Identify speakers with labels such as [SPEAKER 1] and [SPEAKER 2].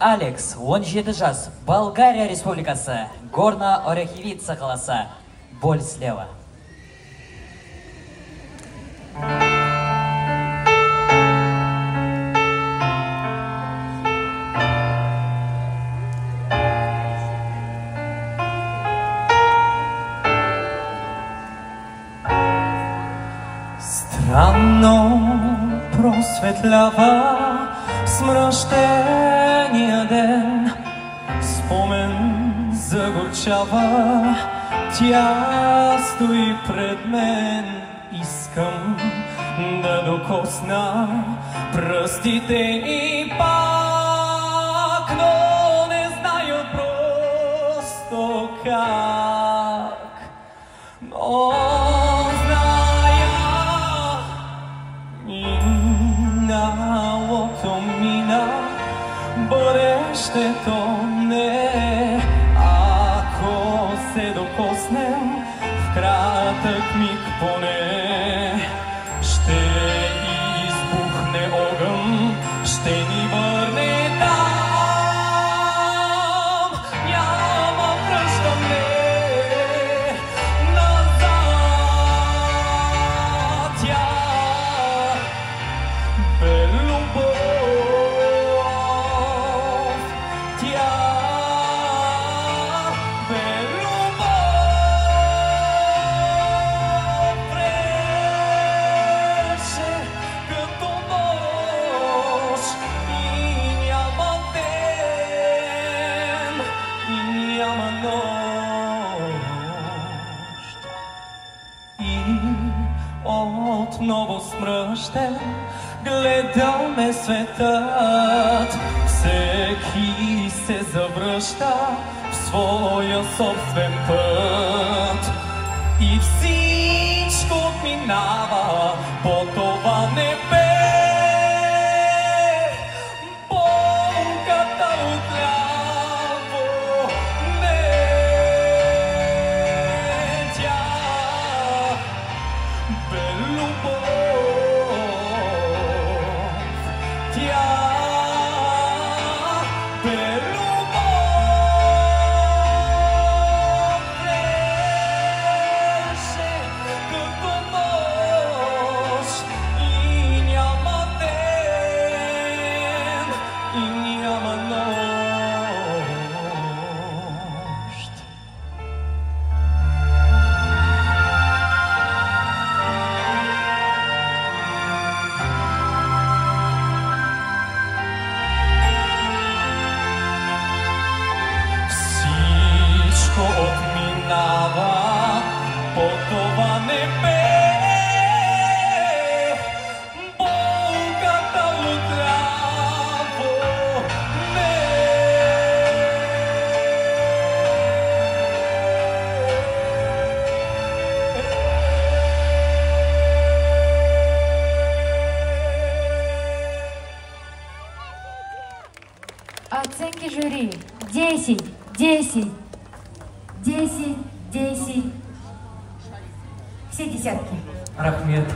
[SPEAKER 1] Алекс, 17 жас, Болгария Республикасы, Горно-Ореховица қаласы. Боль слева.
[SPEAKER 2] Странно просветлява смръщения ден, спомен загорчава, тя стои пред мен. Искам да докосна пръстите и пак, но не зная просто как. Но миналото мина, бъдещето не. Ако се докоснем в кратък миг поне, ще избухне огън, ще ни върне там. Няма връщане назад. Тя бе любов, тя бе любов. Преше като нощ и няма ден, и няма нощ. И отново смръщен гледаме светът, всеки се завръща в своя собствен път и всичко минава по това небе. Болката отляво не, тя бе любов, тя бе любов. Преше като нощ и няма ден, и няма нощ. Всичко отминава по това небе. Болката отляво не.
[SPEAKER 3] Оценки жюри 10, 10, 10, 10. Все десятки.
[SPEAKER 1] Рахмет.